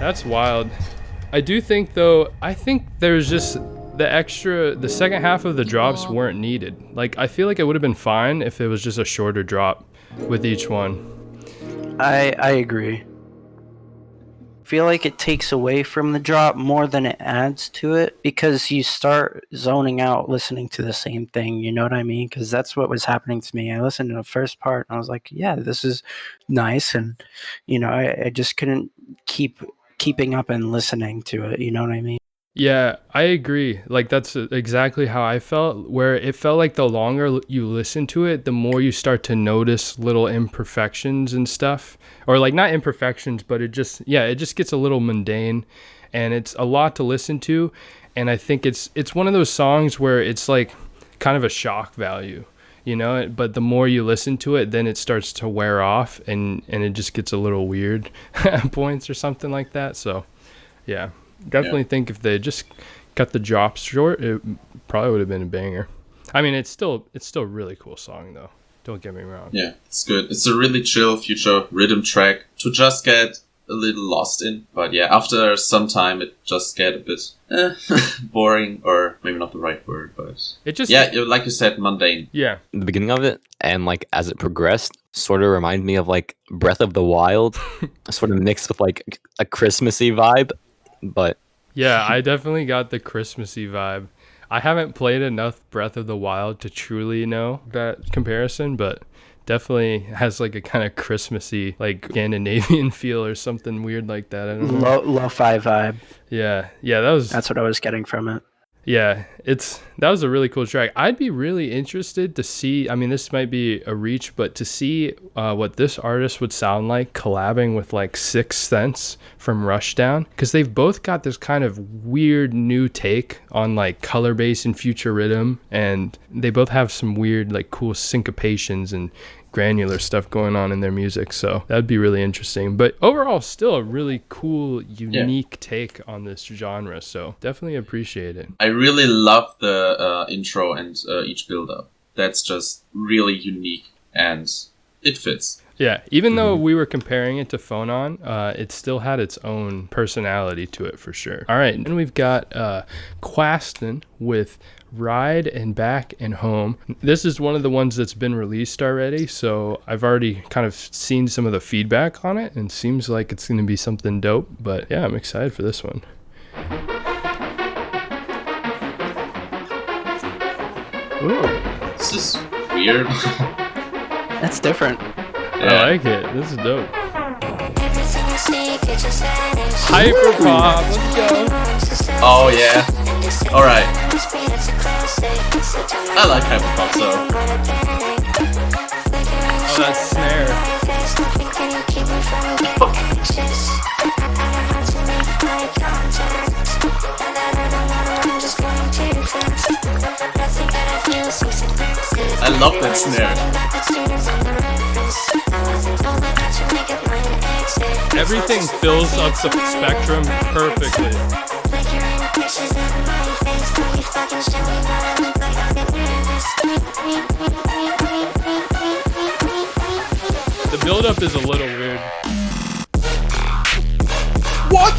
Speaker 1: That's wild. I do think though, I think there's just the second half of the drops weren't needed. Like, I feel like it would have been fine if it was just a shorter drop with each one.
Speaker 3: I agree. Feel like it takes away from the drop more than it adds to it, because you start zoning out listening to the same thing, you know what I mean? Because that's what was happening to me. I listened to the first part and I was like, yeah, this is nice, and you know, I just couldn't keeping up and listening to it, you know what I mean?
Speaker 1: Yeah, I agree. Like, that's exactly how I felt, where it felt like the longer you listen to it, the more you start to notice little imperfections and stuff. Or like, not imperfections, but it just gets a little mundane, and it's a lot to listen to. And I think it's one of those songs where it's like kind of a shock value, you know, but the more you listen to it, then it starts to wear off, and it just gets a little weird at points or something like that. So yeah. Definitely think if they just cut the drops short, it probably would have been a banger. I mean, it's still a really cool song though. Don't get me wrong.
Speaker 4: Yeah, it's good. It's a really chill future rhythm track to just get a little lost in. But yeah, after some time, it just get a bit boring, or maybe not the right word, but
Speaker 1: it just,
Speaker 4: yeah, like you said, mundane.
Speaker 1: Yeah.
Speaker 5: The beginning of it, and like as it progressed, sort of reminded me of like Breath of the Wild, sort of mixed with like a Christmassy vibe. But
Speaker 1: yeah, I definitely got the Christmassy vibe. I haven't played enough Breath of the Wild to truly know that comparison, but definitely has like a kind of Christmassy, like Scandinavian feel or something weird like that. I don't know.
Speaker 3: Lo-fi vibe.
Speaker 1: Yeah, that's
Speaker 3: what I was getting from it.
Speaker 1: Yeah, that was a really cool track. I'd be really interested to see, I mean, this might be a reach, but to see what this artist would sound like collabing with like 6th Sense from Rushdown, because they've both got this kind of weird new take on like color bass and future rhythm, and they both have some weird like cool syncopations and granular stuff going on in their music, so that'd be really interesting. But overall, still a really cool, unique take on this genre, so definitely appreciate it.
Speaker 4: I really love the intro and each build-up. That's just really unique, and it fits.
Speaker 1: Yeah, even though we were comparing it to Phonon, it still had its own personality to it for sure. All right, and we've got qwaston with ride&back&home. This is one of the ones that's been released already, so I've already kind of seen some of the feedback on it, and seems like it's going to be something dope. But yeah, I'm excited for this one.
Speaker 3: Ooh,
Speaker 4: This is weird.
Speaker 3: that's different.
Speaker 4: Yeah.
Speaker 1: I like it. This is dope. Hyperpop. Let's go.
Speaker 4: Oh yeah. All right. I like hyperpop, so.
Speaker 1: Oh, that snare.
Speaker 4: I love that snare.
Speaker 1: Everything fills up the spectrum perfectly. The build-up is a little weird. What?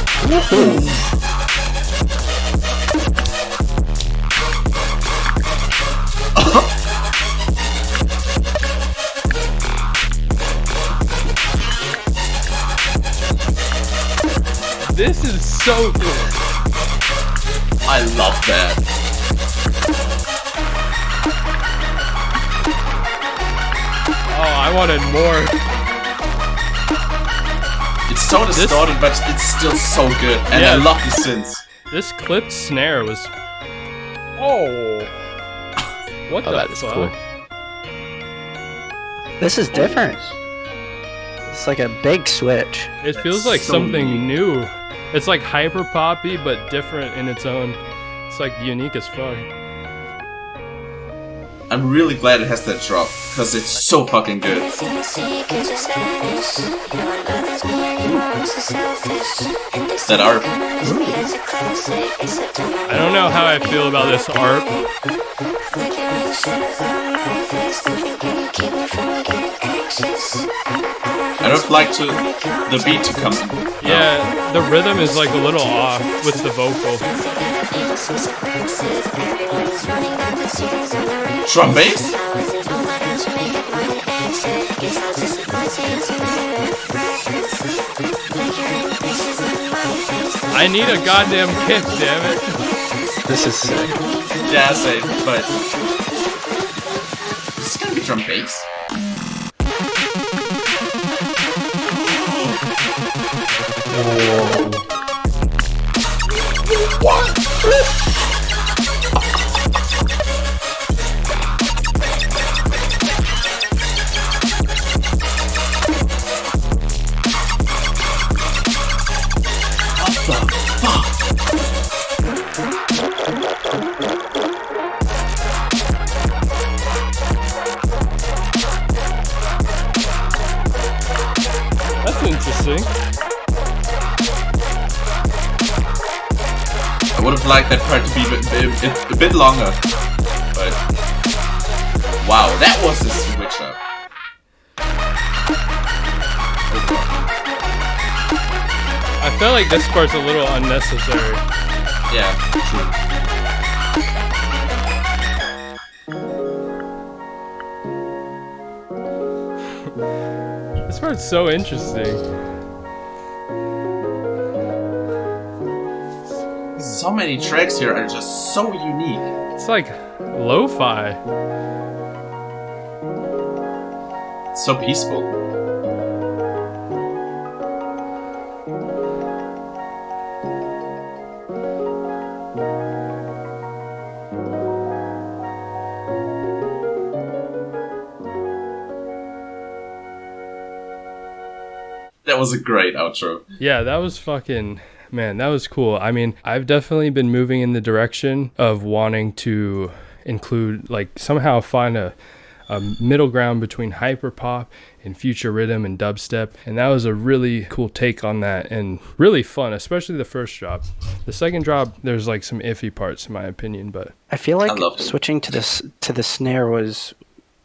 Speaker 1: so cool.
Speaker 4: I love that.
Speaker 1: Oh, I wanted more.
Speaker 4: It's so distorted, but it's still so good. And
Speaker 1: Yeah.
Speaker 4: I love the synths.
Speaker 1: This clipped snare was. Oh. What
Speaker 5: Oh,
Speaker 1: the
Speaker 5: that is
Speaker 1: fuck?
Speaker 5: cool.
Speaker 3: This is different. It's like a big switch.
Speaker 1: It feels like
Speaker 4: so
Speaker 1: something new. It's like hyper poppy, but different in its own. It's like unique as fuck.
Speaker 4: I'm really glad it has that drop, because it's so fucking good. That ARP.
Speaker 1: I don't know how I feel about this ARP.
Speaker 4: I don't like the beat to come in.
Speaker 1: Yeah, the rhythm is like a little off with the vocal.
Speaker 4: Drum bass?
Speaker 1: I need a goddamn kick, damn it.
Speaker 3: This is sick.
Speaker 4: Yeah, same, but... Is this gonna be drum bass?
Speaker 1: That's interesting.
Speaker 4: I would have liked that part to be a bit longer, but wow, that was a switch up.
Speaker 1: I felt like this part's a little unnecessary.
Speaker 4: Yeah, true.
Speaker 1: This part's so interesting.
Speaker 4: So many tracks here are just so unique.
Speaker 1: It's like lo-fi.
Speaker 4: So peaceful. That was a great outro.
Speaker 1: Yeah, that was fucking... Man, that was cool. I mean, I've definitely been moving in the direction of wanting to include, like, somehow find a middle ground between hyperpop and future rhythm and dubstep, and that was a really cool take on that and really fun, especially the first drop. The second drop, there's like some iffy parts in my opinion, but
Speaker 3: I feel like
Speaker 4: love it.
Speaker 3: switching to the snare was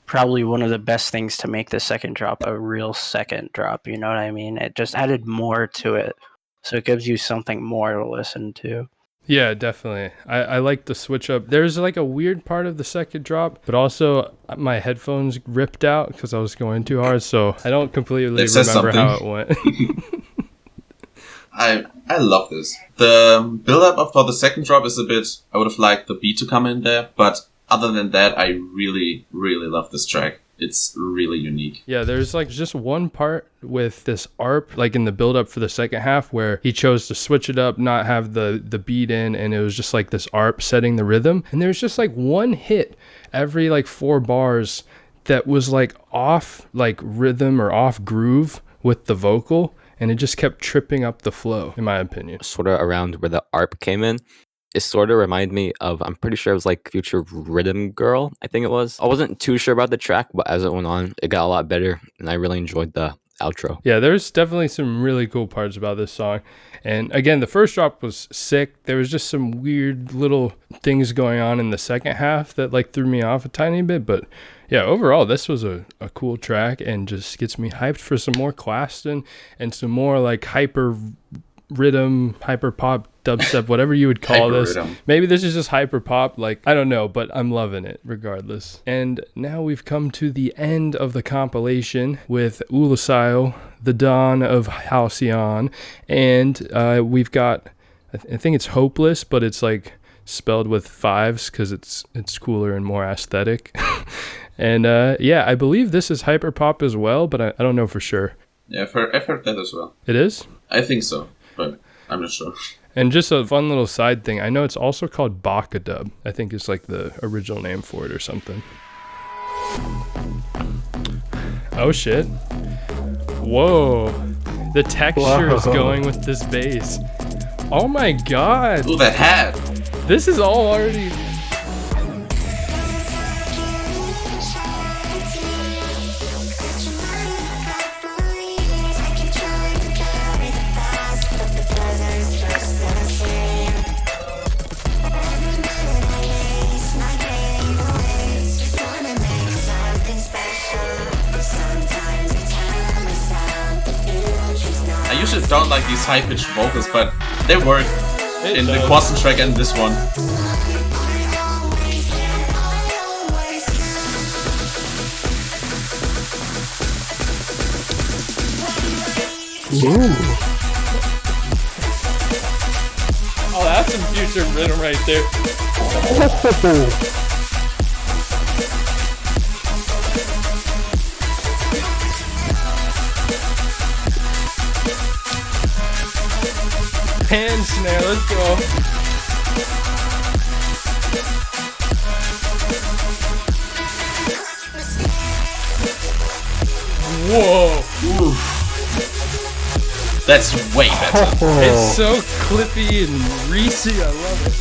Speaker 3: probably one of the best things to make the second drop a real second drop. You know what I mean? It just added more to it, so it gives you something more to listen to.
Speaker 1: yeah, definitely. I like the switch up. There's like a weird part of the second drop, but also my headphones ripped out because I was going too hard, so I don't completely
Speaker 4: That says
Speaker 1: remember how it
Speaker 4: something.
Speaker 1: went.
Speaker 4: I love this. The build-up for the second drop is a bit... I would have liked the beat to come in there, but other than that, I really, really love this track. It's really unique.
Speaker 1: Yeah, there's like just one part with this ARP, like in the build up for the second half, where he chose to switch it up, not have the beat in, and it was just like this ARP setting the rhythm. And there's just like one hit every like 4 bars that was like off like rhythm or off groove with the vocal, and it just kept tripping up the flow, in my opinion.
Speaker 5: Sort of around where the ARP came in. It sort of reminded me of, I'm pretty sure it was like Future Riddim Girl, I think it was. I wasn't too sure about the track, but as it went on, it got a lot better, and I really enjoyed the outro.
Speaker 1: Yeah, there's definitely some really cool parts about this song. And again, the first drop was sick. There was just some weird little things going on in the second half that like threw me off a tiny bit. But yeah, overall, this was a cool track and just gets me hyped for some more qwaston and some more like hyper rhythm, hyper pop, dubstep, whatever you would call this.
Speaker 4: Hyper-rhythm.
Speaker 1: Maybe this is just hyper pop, like I don't know, but I'm loving it regardless. And now we've come to the end of the compilation with Oolacile, the dawn of Halcyon, and we've got I think it's Hopeless, but it's like spelled with 5s because it's cooler and more aesthetic. And yeah, I believe this is hyperpop as well, but I don't know for sure.
Speaker 4: Yeah, I've heard that as well.
Speaker 1: It is?
Speaker 4: I think so, but I'm not sure.
Speaker 1: And just a fun little side thing, I know it's also called Baka Dub. I think it's like the original name for it or something. Oh shit. Whoa. The texture is going with this bass. Oh my god.
Speaker 4: Ooh, that hat!
Speaker 1: This is all already...
Speaker 4: I usually don't like these high-pitched vocals, but they work in the qwaston track and this one.
Speaker 1: Ooh. Oh, that's some future rhythm right there. Hand snare, let's go. Whoa.
Speaker 4: Ooh. That's way better.
Speaker 1: It's so clippy and greasy, I love it.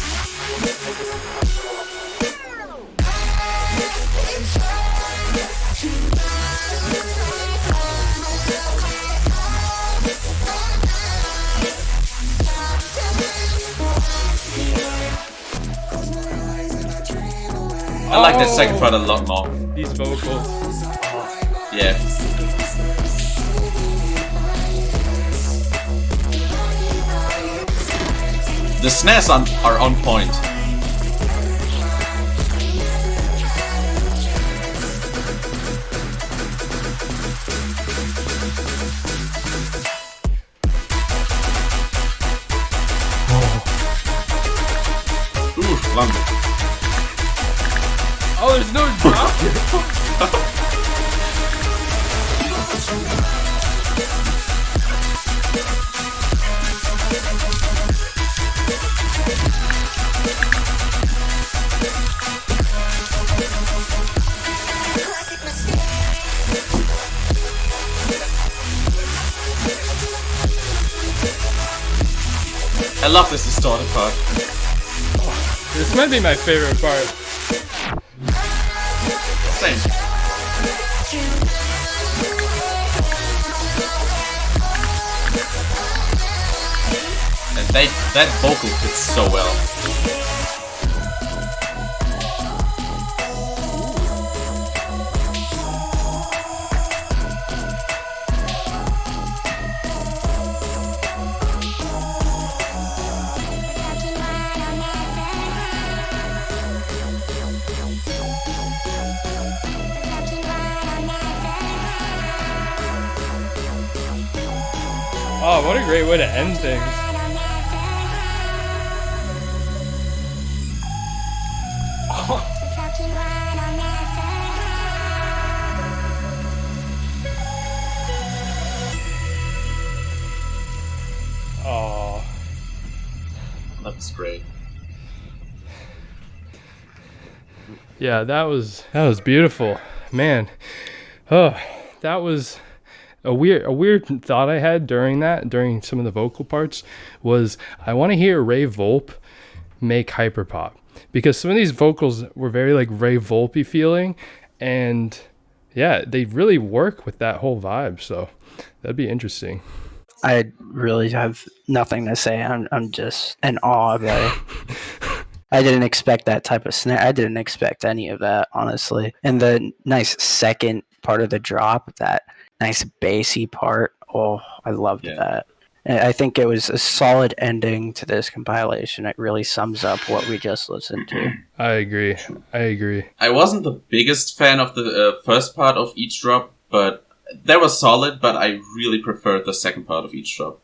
Speaker 4: I like that second part a lot more.
Speaker 1: These vocals.
Speaker 4: Yeah. The snares are on point. Ooh, long.
Speaker 1: Oh, there's no drop.
Speaker 4: I love this distorted part.
Speaker 1: This might be my favorite part.
Speaker 4: Same. And that vocal fits so well.
Speaker 1: Oh, what a great way to end things. Oh.
Speaker 4: That was great.
Speaker 1: Yeah, that was beautiful. Man. Oh, that was a weird thought I had during some of the vocal parts was I want to hear Ray Volpe make hyperpop, because some of these vocals were very like Ray Volpe feeling, and yeah, they really work with that whole vibe, so that'd be interesting.
Speaker 3: I really have nothing to say. I'm just in awe of it. I didn't expect that type of snare. I didn't expect any of that, honestly. And the nice second part of the drop, that nice bassy part. Oh, I loved that. And I think it was a solid ending to this compilation. It really sums up what we just listened to.
Speaker 1: I agree.
Speaker 4: I wasn't the biggest fan of the first part of each drop, but that was solid, but I really preferred the second part of each drop.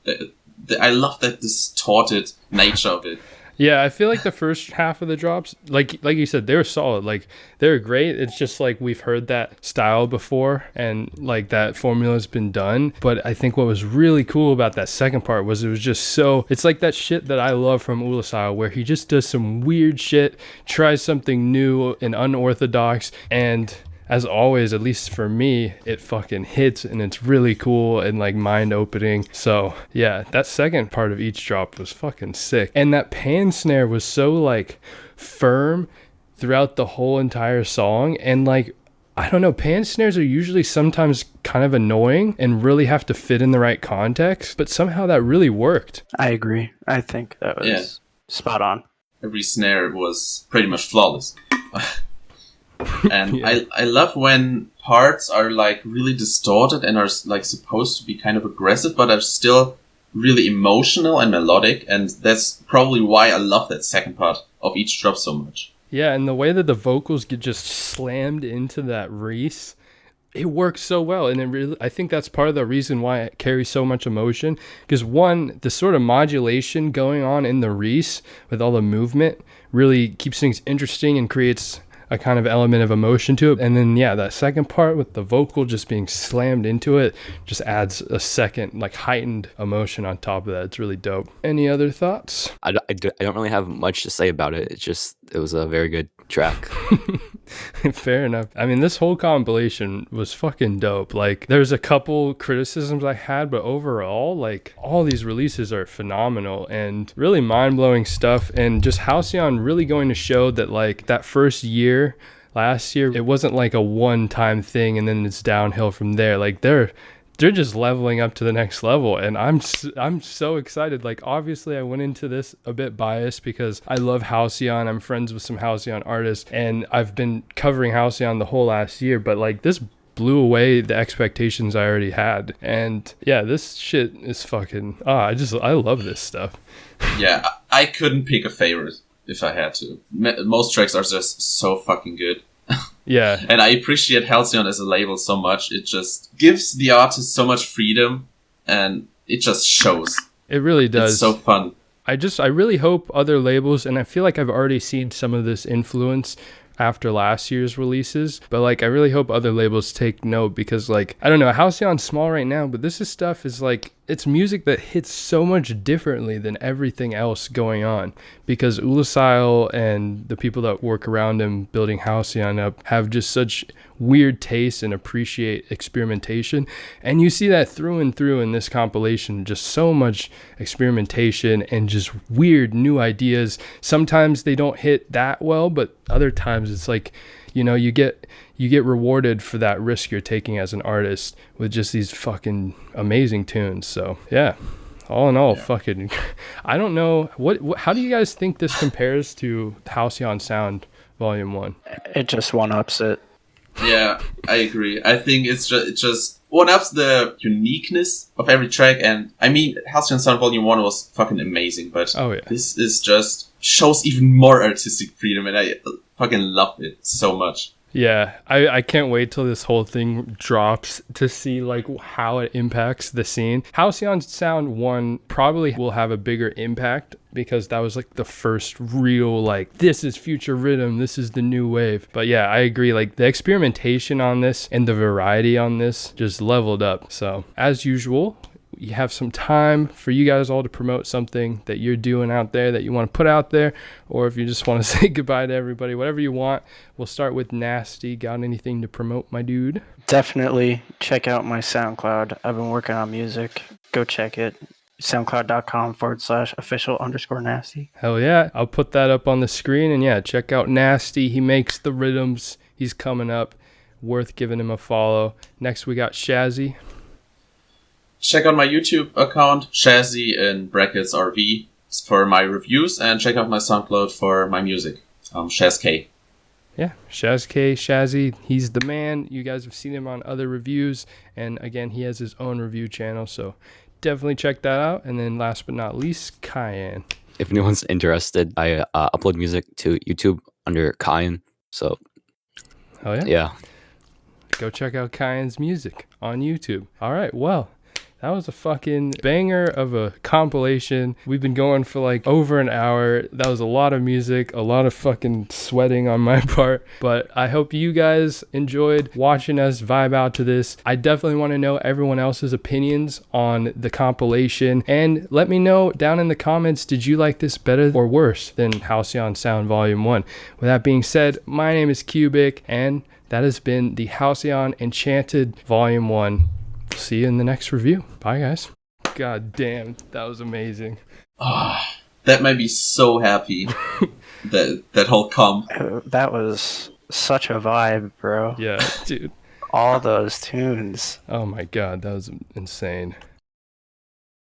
Speaker 4: I love that distorted nature of it.
Speaker 1: Yeah, I feel like the first half of the drops, like you said, they were solid. Like, they're great. It's just like we've heard that style before and like that formula's been done. But I think what was really cool about that second part was it was just so, it's like that shit that I love from Oolacile, where he just does some weird shit, tries something new and unorthodox, and as always, at least for me, it fucking hits and it's really cool and like mind opening. So yeah, that second part of each drop was fucking sick. And that pan snare was so like firm throughout the whole entire song. And like, I don't know, pan snares are usually sometimes kind of annoying and really have to fit in the right context, but somehow that really worked.
Speaker 3: I agree. I think that was spot on.
Speaker 4: Every snare was pretty much flawless. And
Speaker 1: Yeah.
Speaker 4: I love when parts are like really distorted and are like supposed to be kind of aggressive, but are still really emotional and melodic. And that's probably why I love that second part of each drop so much.
Speaker 1: Yeah, and the way that the vocals get just slammed into that Reese, it works so well. And it really, I think that's part of the reason why it carries so much emotion. Because one, the sort of modulation going on in the Reese with all the movement really keeps things interesting and creates a kind of element of emotion to it. And then, yeah, that second part with the vocal just being slammed into it just adds a second, like, heightened emotion on top of that. It's really dope. Any other thoughts?
Speaker 5: I don't really have much to say about it. It was a very good track.
Speaker 1: Fair enough. I mean, this whole compilation was fucking dope. Like, there's a couple criticisms I had, but overall, like, all these releases are phenomenal and really mind-blowing stuff. And just Halcyon really going to show that, like, that first year, last year, it wasn't like a one-time thing and then it's downhill from there. Like, they're just leveling up to the next level, and I'm so excited. Like, obviously I went into this a bit biased because I love Halcyon. I'm friends with some Halcyon artists and I've been covering Halcyon the whole last year, but like, this blew away the expectations I already had. And yeah, this shit is fucking I love this stuff.
Speaker 4: Yeah, I couldn't pick a favorite if I had to. Most tracks are just so fucking good.
Speaker 1: Yeah.
Speaker 4: And I appreciate Halcyon as a label so much. It just gives the artist so much freedom and it just shows.
Speaker 1: It really does.
Speaker 4: It's so fun.
Speaker 1: I really hope other labels, and I feel like I've already seen some of this influence after last year's releases, but like, I really hope other labels take note, because like, I don't know, Halcyon's small right now, but this is stuff is like, it's music that hits so much differently than everything else going on, because Oolacile and the people that work around him building Halcyon up have just such weird taste and appreciate experimentation. And you see that through and through in this compilation, just so much experimentation and just weird new ideas. Sometimes they don't hit that well, but other times it's like, you know, you get rewarded for that risk you're taking as an artist with just these fucking amazing tunes. So yeah, all in all, fucking, I don't know what how do you guys think this compares to Halcyon Sound Volume 1?
Speaker 3: It just one-ups it.
Speaker 4: Yeah, I agree. I think it just one-ups the uniqueness of every track. And I mean, Halcyon Sound Volume 1 was fucking amazing, but this is just shows even more artistic freedom, and I fucking love it so much.
Speaker 1: Yeah, I can't wait till this whole thing drops to see like how it impacts the scene. Halcyon Sound 1 probably will have a bigger impact because that was like the first real, like, this is future Riddim, this is the new wave. But yeah, I agree, like the experimentation on this and the variety on this just leveled up. So as usual, you have some time for you guys all to promote something that you're doing out there that you want to put out there, or if you just want to say goodbye to everybody, whatever you want. We'll start with Nasty. Got anything to promote, my dude?
Speaker 3: Definitely check out my SoundCloud. I've been working on music. Go check it. SoundCloud.com/official_nasty.
Speaker 1: Hell yeah. I'll put that up on the screen. And yeah, check out Nasty. He makes the rhythms. He's coming up. Worth giving him a follow. Next, we got Shazzy.
Speaker 4: Check out my YouTube account, Shazzy in brackets RV, for my reviews, and check out my SoundCloud for my music, ShazK.
Speaker 1: Yeah, Shazzy, he's the man. You guys have seen him on other reviews, and again, he has his own review channel, so definitely check that out. And then last but not least, Cayenne.
Speaker 5: If anyone's interested, I upload music to YouTube under Cayenne, so
Speaker 1: Oh yeah?
Speaker 5: yeah.
Speaker 1: Go check out Cayenne's music on YouTube. All right, well, That was a fucking banger of a compilation. We've been going for like over an hour. That was a lot of music, a lot of fucking sweating on my part. But I hope you guys enjoyed watching us vibe out to this. I definitely want to know everyone else's opinions on the compilation. And let me know down in the comments, did you like this better or worse than Halcyon Sound Volume 1? With that being said, my name is Qbik, and that has been the Halcyon Enchanted Volume 1. See you in the next review. Bye, guys. God damn, that was amazing.
Speaker 4: That made me so happy. that whole comp.
Speaker 3: That was such a vibe, bro.
Speaker 1: Yeah, dude.
Speaker 3: All those tunes.
Speaker 1: Oh my god, that was insane.